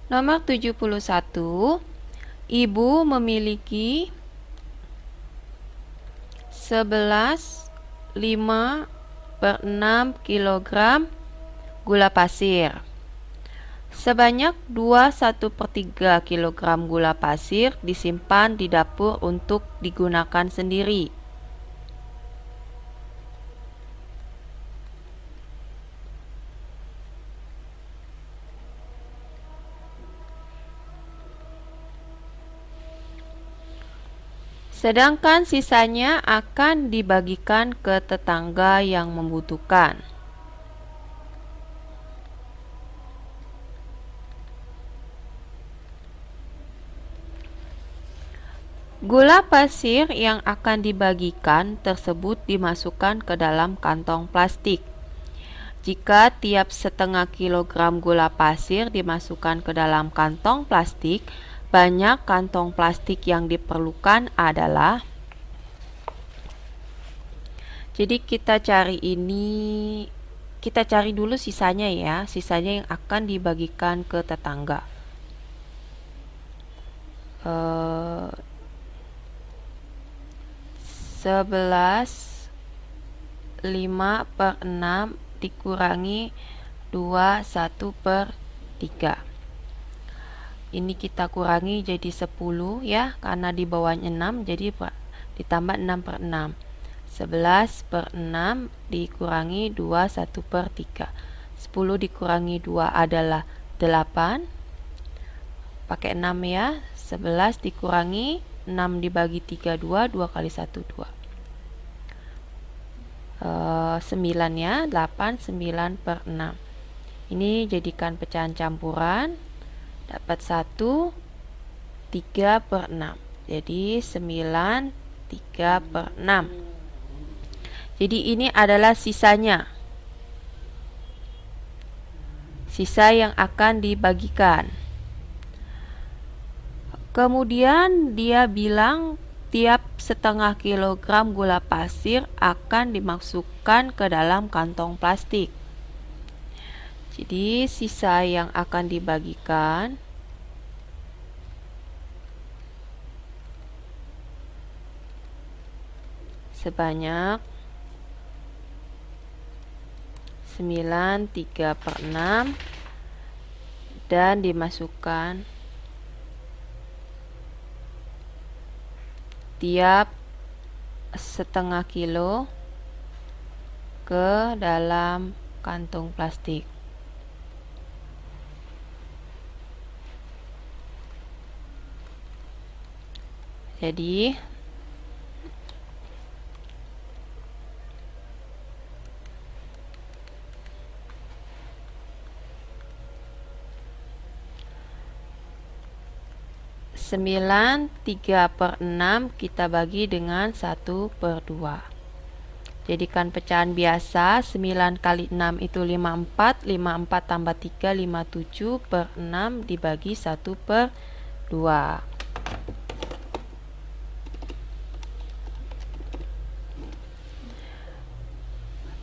Nomor 71. Ibu memiliki 11,5/6 kilogram gula pasir. Sebanyak 2,1/3 kilogram gula pasir disimpan di dapur untuk digunakan sendiri. Sedangkan sisanya akan dibagikan ke tetangga yang membutuhkan. Gula pasir yang akan dibagikan tersebut dimasukkan ke dalam kantong plastik. Jika tiap 0,5 kilogram gula pasir dimasukkan ke dalam kantong plastik, banyak kantong plastik yang diperlukan adalah, jadi kita cari dulu sisanya ya, sisanya yang akan dibagikan ke tetangga. 11,5/6 dikurangi 21/3. Ini kita kurangi jadi 10 ya, karena di bawahnya 6, jadi ditambah 6/6. 11/6 dikurangi 21/3. 10 dikurangi 2 adalah 8. Pakai 6 ya. 11 dikurangi 6 dibagi 3, 2 kali 1, 2. 9 ya. 8, 9/6. Ini jadikan pecahan campuran. Dapat 1, 3/6. Jadi 9, 3/6. Jadi ini adalah sisanya. Sisa yang akan dibagikan. Kemudian dia bilang tiap 0,5 kilogram gula pasir akan dimasukkan ke dalam kantong plastik. Jadi sisa yang akan dibagikan sebanyak 9, 3/6 dan dimasukkan tiap 0,5 kilo ke dalam kantong plastik. Jadi sembilan 3/6 kita bagi dengan 1/2. Jadikan pecahan biasa. 9 kali 6 itu 54. 54 tambah 3, 57/6 dibagi 1/2.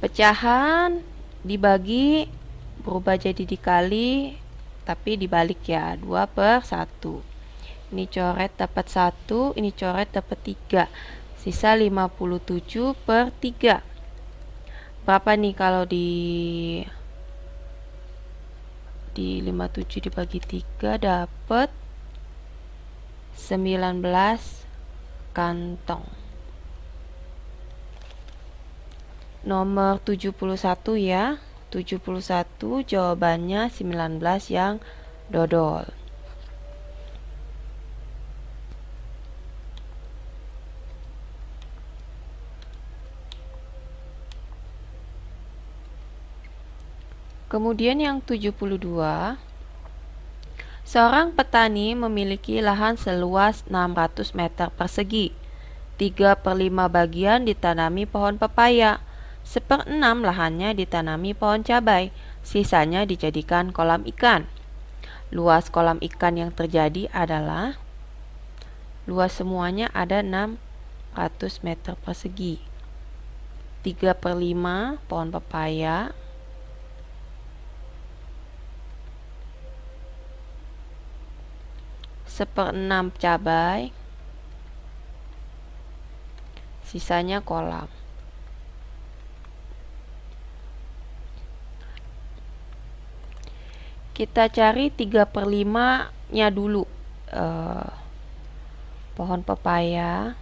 Pecahan dibagi berubah jadi dikali, tapi dibalik ya, 2/1. Ini coret dapat 1, ini coret dapat 3. Sisa 57/3. Berapa nih kalau di 57 dibagi 3 dapat 19 kantong. Nomor 71 ya. 71 jawabannya 19 yang dodol. Kemudian yang 72. Seorang petani memiliki lahan seluas 600 meter persegi. 3/5 bagian ditanami pohon pepaya. 1/6 lahannya ditanami pohon cabai. Sisanya dijadikan kolam ikan. Luas kolam ikan yang terjadi adalah, luas semuanya ada 600 meter persegi. 3/5 pohon pepaya, 1/6 cabai, sisanya kolam. Kita cari 3/5 nya dulu. Pohon pepaya,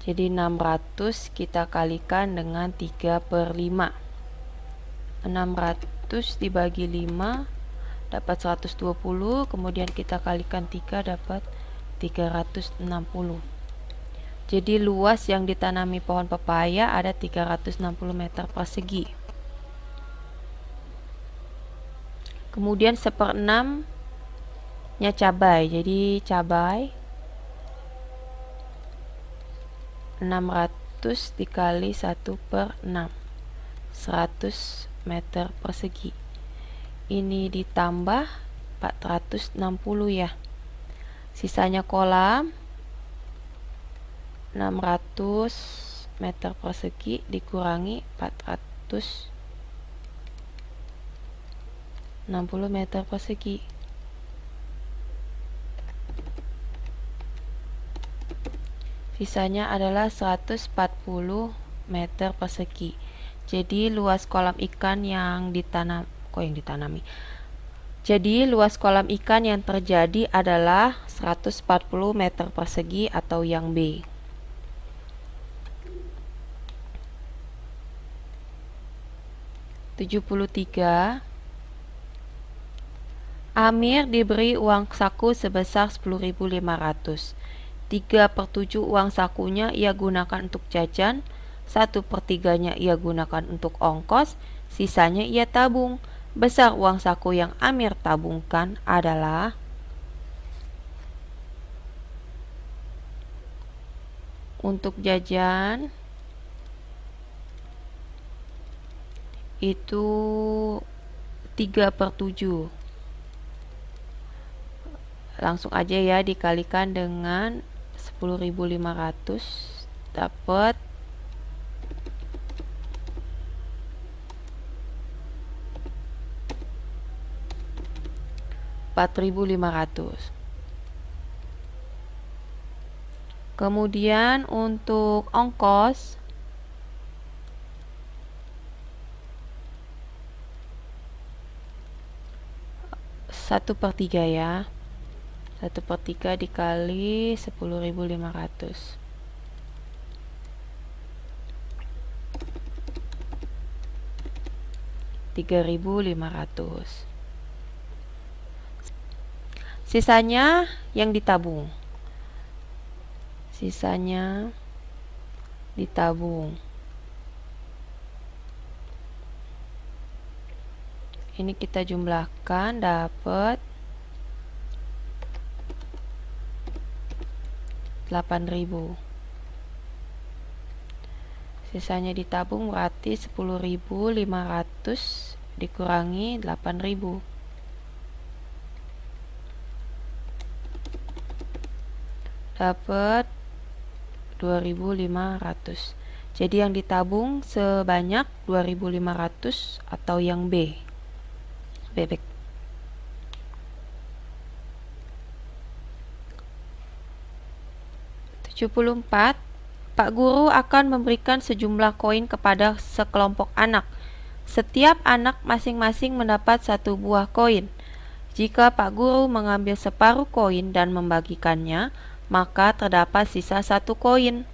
jadi 600 kita kalikan dengan 3/5. 600 dibagi 5 dapat 120, kemudian kita kalikan 3 dapat 360. Jadi luas yang ditanami pohon pepaya ada 360 meter persegi. Kemudian 1/6 nya cabai, jadi cabai 600 dikali 1/6, 100 meter persegi. Ini ditambah 460 ya. Sisanya kolam 600 meter persegi dikurangi 460 meter persegi. Sisanya adalah 140 meter persegi. Jadi luas kolam ikan yang ditanami. Jadi luas kolam ikan yang terjadi adalah 140 meter persegi atau yang B. (73) Amir diberi uang saku sebesar 10.500. 3/7 uang sakunya ia gunakan untuk jajan, 1/3-nya ia gunakan untuk ongkos, sisanya ia tabung. Besar uang saku yang Amir tabungkan adalah untuk jajan itu 3/7. Langsung aja ya dikalikan dengan 10.500 dapat 4.500. Kemudian untuk ongkos satu per tiga ya. 1/3 dikali 10.500. Rp3.500. Sisanya yang ditabung. Ini kita jumlahkan dapat 8.000. Sisanya ditabung berarti 10.500 dikurangi 8.000. Dapat 2.500. Jadi yang ditabung sebanyak 2.500 atau yang B. Bebek. (74) Pak guru akan memberikan sejumlah koin kepada sekelompok anak. Setiap anak masing-masing mendapat 1 buah koin. Jika Pak guru mengambil separuh koin dan membagikannya, maka terdapat sisa 1 koin.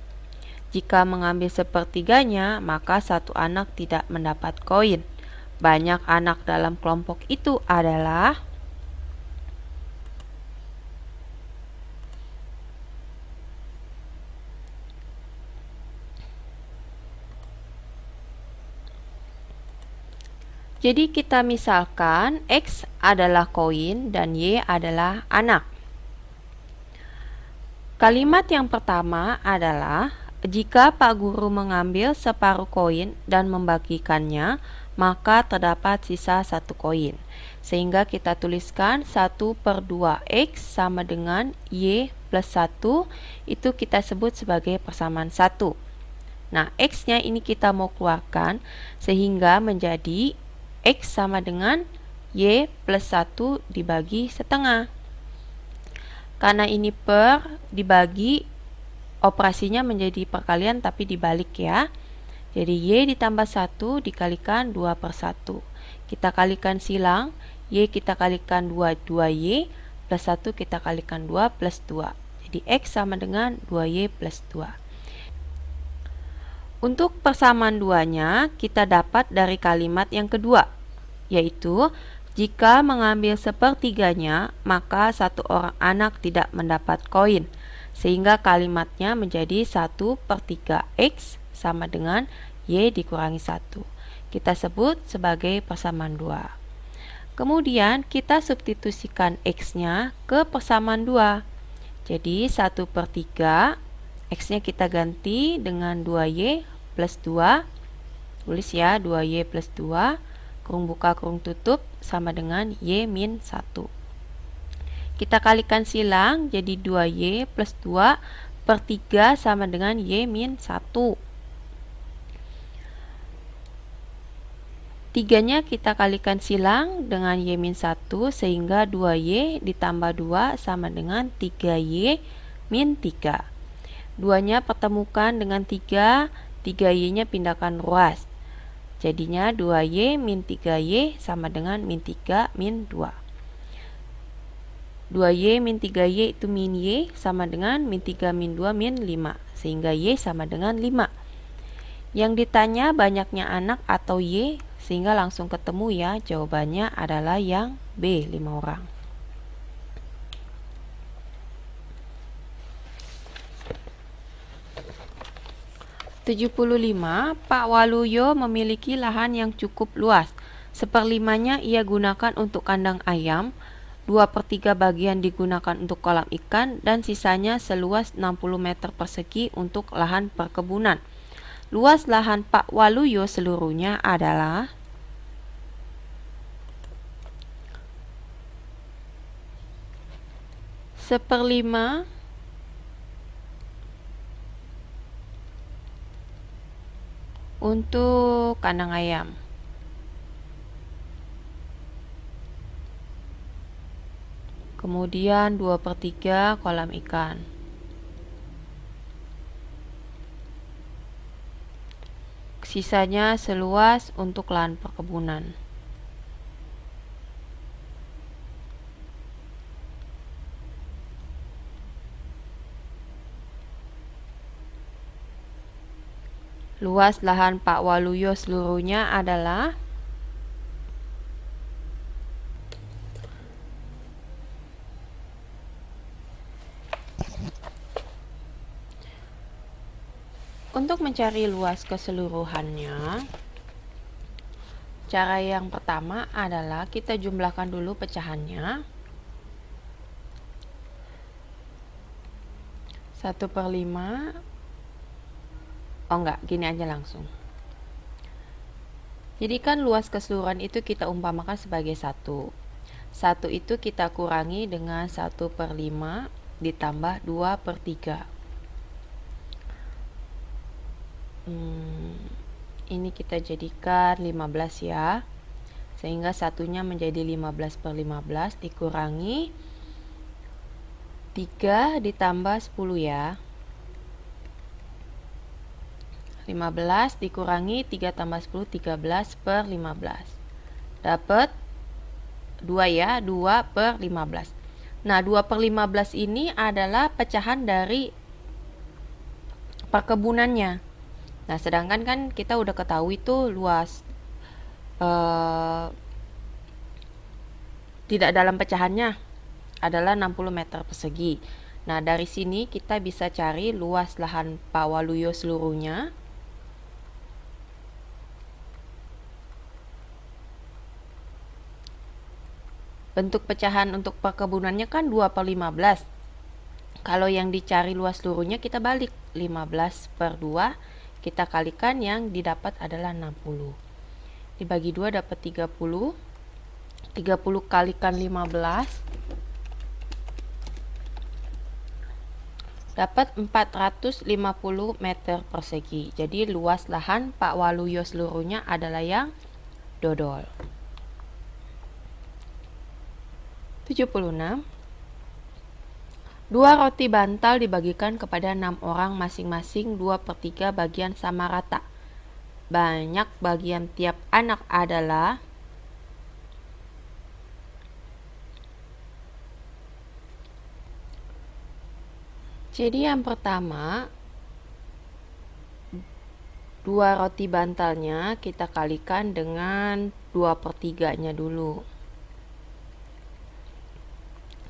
Jika mengambil 1/3-nya, maka 1 anak tidak mendapat koin. Banyak anak dalam kelompok itu adalah Jadi kita misalkan X adalah koin dan Y adalah anak. Kalimat yang pertama adalah jika Pak Guru mengambil separuh koin dan membagikannya, maka terdapat sisa 1 koin. Sehingga kita tuliskan 1/2X sama dengan Y plus 1, itu kita sebut sebagai persamaan 1. Nah, X-nya ini kita mau keluarkan sehingga menjadi X sama dengan Y plus 1 dibagi setengah. Karena ini per dibagi, operasinya menjadi perkalian tapi dibalik ya. Jadi Y ditambah 1 dikalikan 2 per 1. Kita kalikan silang, Y kita kalikan 2, 2Y, plus 1 kita kalikan 2 plus 2. Jadi X sama dengan 2Y plus 2. Untuk persamaan 2-nya, kita dapat dari kalimat yang kedua, yaitu jika mengambil sepertiganya, maka satu orang anak tidak mendapat koin. Sehingga kalimatnya menjadi 1/3 X sama dengan Y dikurangi 1. Kita sebut sebagai persamaan 2. Kemudian kita substitusikan X-nya ke persamaan 2. Jadi 1/3, X-nya kita ganti dengan 2Y plus 2. Tulis ya, 2Y plus 2, kurung buka kurung tutup, sama dengan Y min 1. Kita kalikan silang, jadi 2Y plus 2 per 3 sama dengan Y min 1. 3-nya kita kalikan silang dengan Y min 1, sehingga 2Y ditambah 2 sama dengan 3Y min 3. 2-nya pertemukan dengan 3, 3Y-nya pindahkan ruas. Jadinya 2Y min 3Y sama dengan min 3 min 2. 2Y min 3Y itu min Y sama dengan min 3 min 2 min 5. Sehingga Y sama dengan 5. Yang ditanya banyaknya anak atau Y, sehingga langsung ketemu ya, jawabannya adalah yang B, 5 orang. Pak Waluyo memiliki lahan yang cukup luas. 1/5-nya ia gunakan untuk kandang ayam, 2/3 bagian digunakan untuk kolam ikan, dan sisanya seluas 60 meter persegi untuk lahan perkebunan. Luas lahan Pak Waluyo seluruhnya adalah 1/5 untuk kandang ayam. Kemudian 2/3 kolam ikan. Sisanya seluas untuk lahan perkebunan. Luas lahan Pak Waluyo seluruhnya adalah untuk mencari luas keseluruhannya, cara yang pertama adalah kita jumlahkan dulu pecahannya. 1/5. Oh enggak, gini aja langsung. Jadi kan luas keseluruhan itu kita umpamakan sebagai 1. 1 itu kita kurangi dengan 1/5 ditambah 2/3. Ini kita jadikan 15 ya. Sehingga satunya menjadi 15/15 dikurangi 3 ditambah 10 ya. 15 dikurangi 3 tambah 10, 13/15. Dapat 2 ya, 2/15. Nah, 2/15 ini adalah pecahan dari perkebunannya. Nah, sedangkan kan kita udah ketahui tuh luas tidak dalam pecahannya adalah 60 meter persegi. Nah, dari sini kita bisa cari luas lahan Pak Waluyo seluruhnya. Bentuk pecahan untuk perkebunannya kan 2/15. Kalau yang dicari luas seluruhnya kita balik, 15/2 kita kalikan, yang didapat adalah 60. Dibagi 2 dapat 30. 30 kalikan 15 dapat 450 meter persegi. Jadi luas lahan Pak Waluyo seluruhnya adalah yang dodol. 76. 2 roti bantal dibagikan kepada 6 orang masing-masing 2/3 bagian sama rata. Banyak bagian tiap anak adalah jadi yang pertama 2 roti bantalnya kita kalikan dengan 2/3 nya dulu.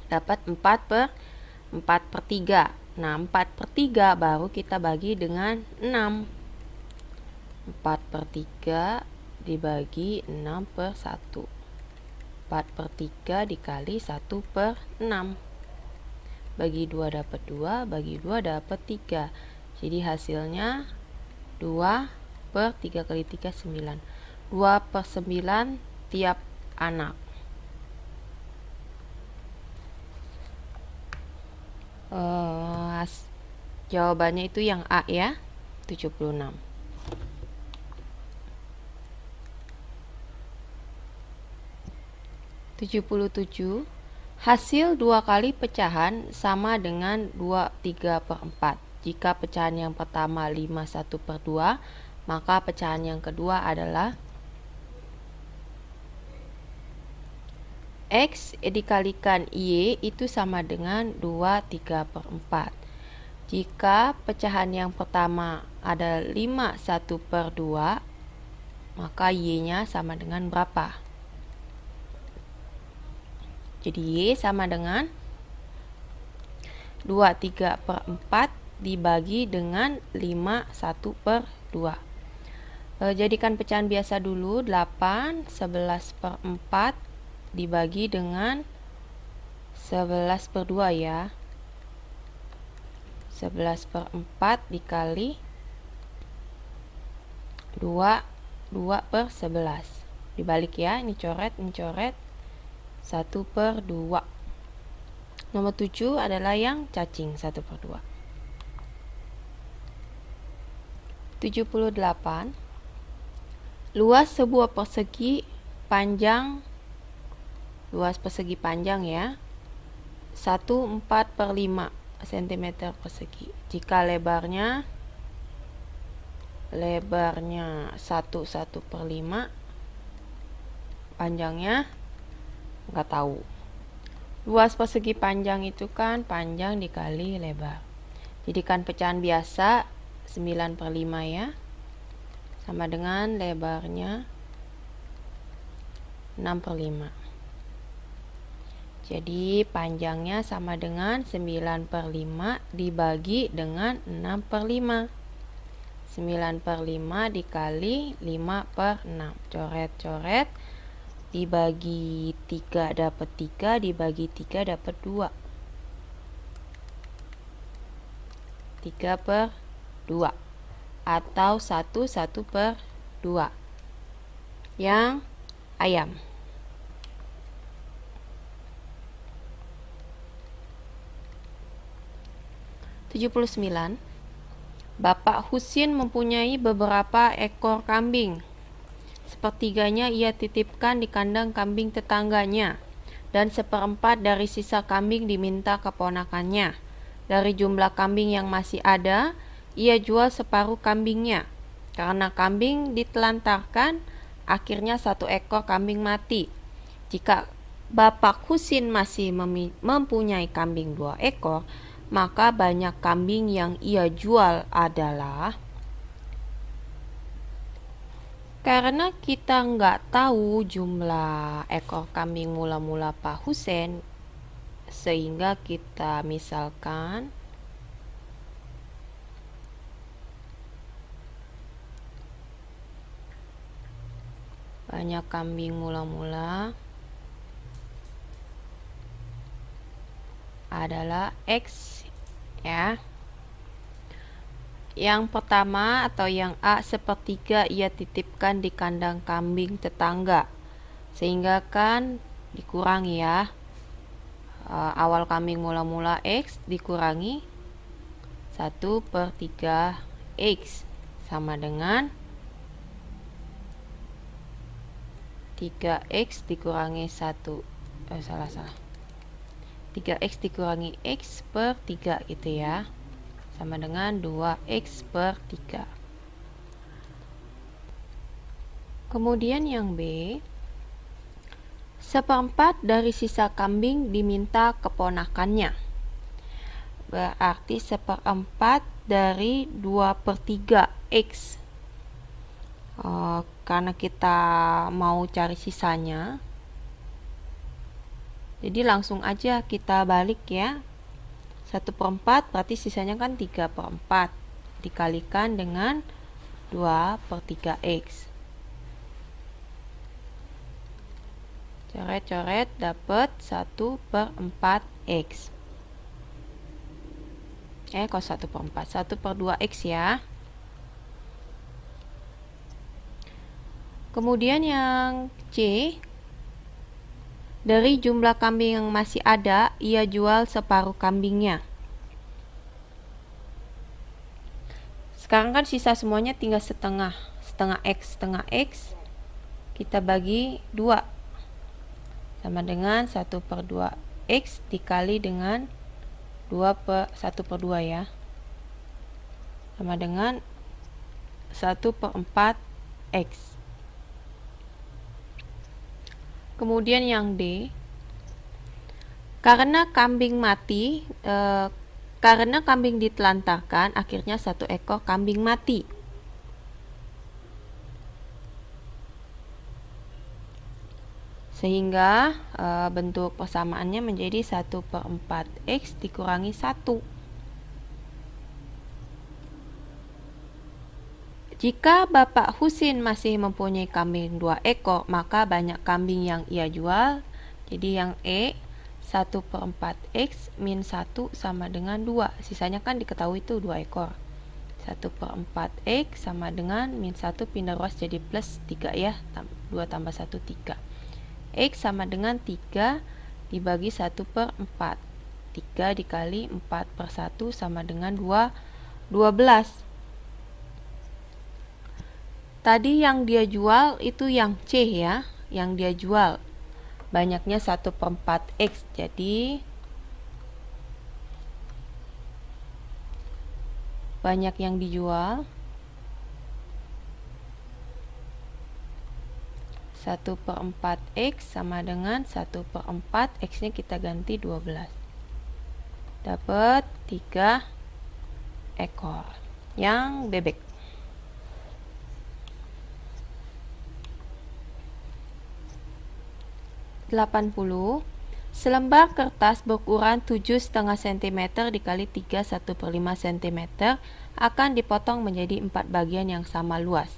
Dapat 4/3. Nah, 4/3 baru kita bagi dengan 6. 4/3 dibagi 6/1. 4/3 dikali 1/6. Bagi 2 dapat 2, bagi 2 dapat 3. Jadi hasilnya 2/3 kali 3, 9. 2/9 tiap anak. Jawabannya itu yang A ya, 76. 77. Hasil 2 kali pecahan sama dengan 2/3/4. Jika pecahan yang pertama 5/1/2, maka pecahan yang kedua adalah X dikalikan Y itu sama dengan 2/3/4. Jika pecahan yang pertama ada 5/1/2, maka Y-nya sama dengan berapa? Jadi Y sama dengan 2/3/4 dibagi dengan 5/1/2. Jadikan pecahan biasa dulu. 8 11/4 dibagi dengan 11/2 ya. 11/4 dikali 2, 2/11. Dibalik ya, ini coret, 1/2. Nomor 7 adalah yang cacing, 1/2. 78. Luas sebuah persegi panjang, luas persegi panjang ya, 1/4/5 cm persegi. Jika lebarnya 1/5, panjangnya nggak tahu. Luas persegi panjang itu kan panjang dikali lebar. Jadikan pecahan biasa 9/5 ya, sama dengan lebarnya 6/5. Jadi panjangnya sama dengan 9/5 dibagi dengan 6/5. 9/5 dikali 5/6. Coret-coret, dibagi 3 dapat 3, dibagi 3 dapat 2. 3/2 atau 1/2 yang ayam. 79. Bapak Husin mempunyai beberapa ekor kambing. Sepertiganya ia titipkan di kandang kambing tetangganya, dan 1/4 dari sisa kambing diminta keponakannya. Dari jumlah kambing yang masih ada, ia jual separuh kambingnya. Karena kambing ditelantarkan, akhirnya 1 ekor kambing mati. Jika Bapak Husin masih mempunyai kambing 2 ekor, maka banyak kambing yang ia jual adalah, karena kita nggak tahu jumlah ekor kambing mula-mula Pak Husin, sehingga kita misalkan banyak kambing mula-mula adalah X ya. Yang pertama atau yang A, 1/3 ia titipkan di kandang kambing tetangga, sehingga kan dikurangi ya. Awal kambing mula-mula X dikurangi 1/3 X sama dengan 3X dikurangi 1. Salah. 3x dikurangi x per 3 gitu ya, sama dengan 2x per 3. Kemudian yang B, seperempat dari sisa kambing diminta keponakannya. Berarti seperempat dari 2/3 X. Karena kita mau cari sisanya, jadi langsung aja kita balik ya. 1/4 berarti sisanya kan 3/4 dikalikan dengan 2/3 X. Coret-coret dapat 1/4 X. Kok 1/4? 1/2 X ya. Kemudian yang C, dari jumlah kambing yang masih ada, ia jual separuh kambingnya. Sekarang kan sisa semuanya tinggal setengah X. Kita bagi 2. Sama dengan 1/2 X dikali dengan 1/2 ya. Sama dengan 1/4 X. Kemudian yang D, karena kambing mati, karena kambing ditelantarkan, akhirnya 1 ekor kambing mati. Sehingga bentuk persamaannya menjadi 1/4 X dikurangi 1. Jika Bapak Husin masih mempunyai kambing 2 ekor, maka banyak kambing yang ia jual. Jadi yang E, 1/4 X min 1 sama dengan 2. Sisanya kan diketahui itu 2 ekor. 1/4 X sama dengan min 1 pindah ruas jadi plus 3 ya. 2 tambah 1, 3. X sama dengan 3 dibagi 1/4. 3 dikali 4/1 sama dengan 12. Tadi yang dia jual itu yang C ya, yang dia jual banyaknya 1/4 X. Jadi banyak yang dijual 1/4 X sama dengan 1/4 X nya kita ganti 12. Dapat 3 ekor yang bebek. 80. Selembar kertas berukuran 7,5 cm dikali 3 1/5 cm akan dipotong menjadi 4 bagian yang sama luas.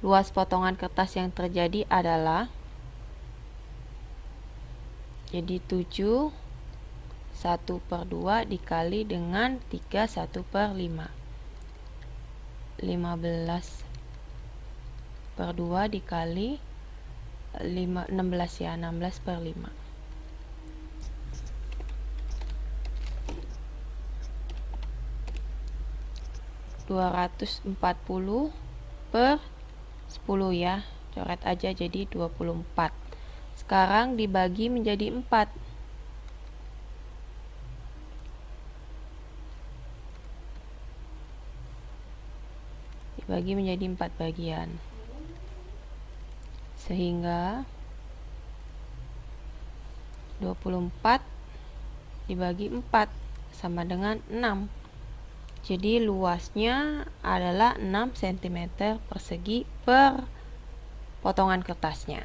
Luas potongan kertas yang terjadi adalah, jadi 7 1/2 dikali dengan 3 1/5. 15/2 dikali 16 ya, 16/5. 240/10 ya, coret aja jadi 24. Sekarang dibagi menjadi 4. Dibagi menjadi 4 bagian. Sehingga 24 dibagi 4 sama dengan 6. Jadi luasnya adalah 6 cm persegi per potongan kertasnya.